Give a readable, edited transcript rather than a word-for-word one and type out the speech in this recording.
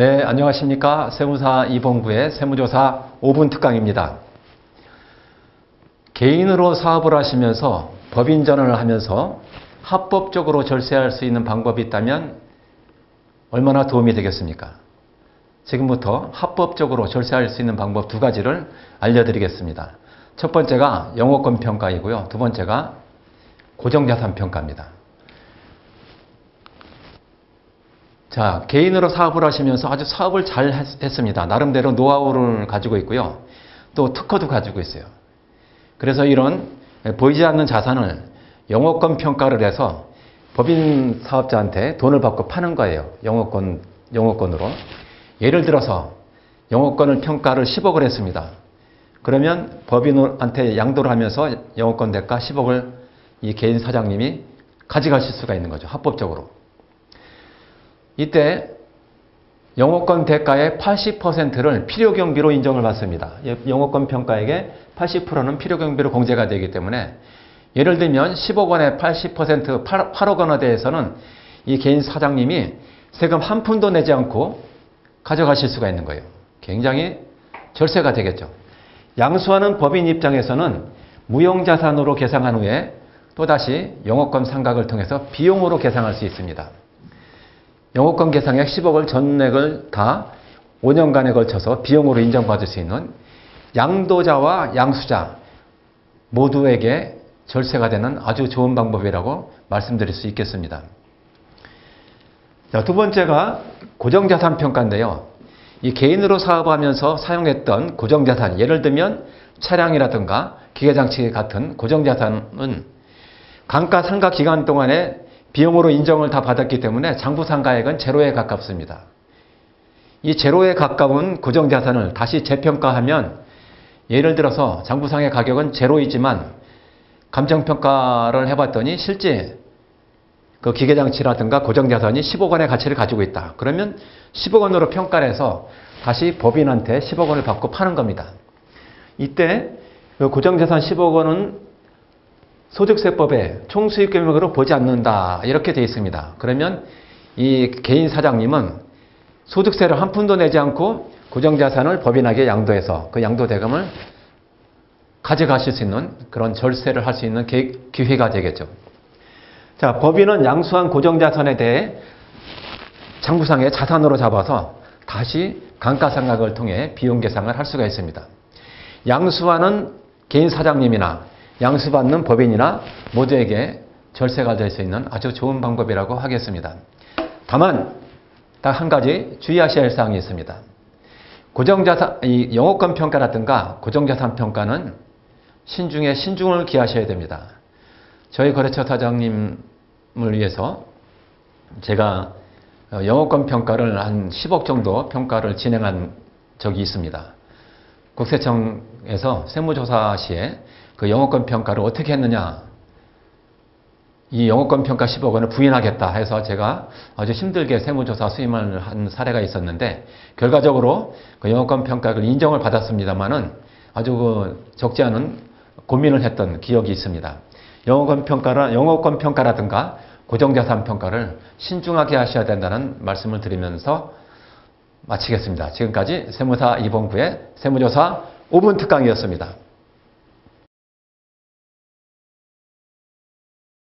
네, 안녕하십니까. 세무사 이봉구의 세무조사 5분 특강입니다. 개인으로 사업을 하시면서 법인 전환을 하면서 합법적으로 절세할 수 있는 방법이 있다면 얼마나 도움이 되겠습니까? 지금부터 합법적으로 절세할 수 있는 방법 두 가지를 알려드리겠습니다. 첫 번째가 영업권 평가이고요. 두 번째가 고정자산 평가입니다. 자, 개인으로 사업을 하시면서 아주 사업을 잘 했습니다. 나름대로 노하우를 가지고 있고요. 또 특허도 가지고 있어요. 그래서 이런 보이지 않는 자산을 영업권 평가를 해서 법인 사업자한테 돈을 받고 파는 거예요. 영업권으로. 예를 들어서 영업권을 평가를 10억을 했습니다. 그러면 법인한테 양도를 하면서 영업권 대가 10억을 이 개인 사장님이 가져가실 수가 있는 거죠. 합법적으로. 이때 영업권 대가의 80%를 필요경비로 인정을 받습니다. 영업권 평가액의 80%는 필요경비로 공제가 되기 때문에 예를 들면 10억 원의 80% 8억 원에 대해서는 이 개인 사장님이 세금 한 푼도 내지 않고 가져가실 수가 있는 거예요. 굉장히 절세가 되겠죠. 양수하는 법인 입장에서는 무형자산으로 계상한 후에 또다시 영업권 상각을 통해서 비용으로 계상할 수 있습니다. 영업권 계상액 10억을 전액을 다 5년간에 걸쳐서 비용으로 인정받을 수 있는 양도자와 양수자 모두에게 절세가 되는 아주 좋은 방법이라고 말씀드릴 수 있겠습니다. 자, 두 번째가 고정자산 평가인데요. 이 개인으로 사업하면서 사용했던 고정자산, 예를 들면 차량이라든가 기계장치 같은 고정자산은 감가상각 기간 동안에 비용으로 인정을 다 받았기 때문에 장부상가액은 제로에 가깝습니다. 이 제로에 가까운 고정자산을 다시 재평가하면 예를 들어서 장부상의 가격은 제로이지만 감정평가를 해봤더니 실제 그 기계장치라든가 고정자산이 10억 원의 가치를 가지고 있다. 그러면 10억 원으로 평가를 해서 다시 법인한테 10억 원을 받고 파는 겁니다. 이때 그 고정자산 10억 원은 소득세법에 총수익금액으로 보지 않는다 이렇게 되어 있습니다. 그러면 이 개인 사장님은 소득세를 한 푼도 내지 않고 고정자산을 법인에게 양도해서 그 양도대금을 가져가실 수 있는 그런 절세를 할 수 있는 기회가 되겠죠. 자, 법인은 양수한 고정자산에 대해 장부상의 자산으로 잡아서 다시 감가상각을 통해 비용 계상을 할 수가 있습니다. 양수하는 개인 사장님이나 양수받는 법인이나 모두에게 절세가 될 수 있는 아주 좋은 방법이라고 하겠습니다. 다만 딱 한 가지 주의하셔야 할 사항이 있습니다. 고정자산, 이 영업권 평가라든가 고정자산 평가는 신중에 신중을 기하셔야 됩니다. 저희 거래처 사장님을 위해서 제가 영업권 평가를 한 10억 정도 평가를 진행한 적이 있습니다. 국세청에서 세무조사 시에 그 영업권 평가를 어떻게 했느냐, 이 영업권 평가 10억 원을 부인하겠다 해서 제가 아주 힘들게 세무조사 수임을 한 사례가 있었는데 결과적으로 그 영업권 평가를 인정을 받았습니다만은 아주 그 적지 않은 고민을 했던 기억이 있습니다. 영업권 평가라든가 고정자산 평가를 신중하게 하셔야 된다는 말씀을 드리면서 마치겠습니다. 지금까지 세무사 이봉구의 세무조사 5분 특강이었습니다.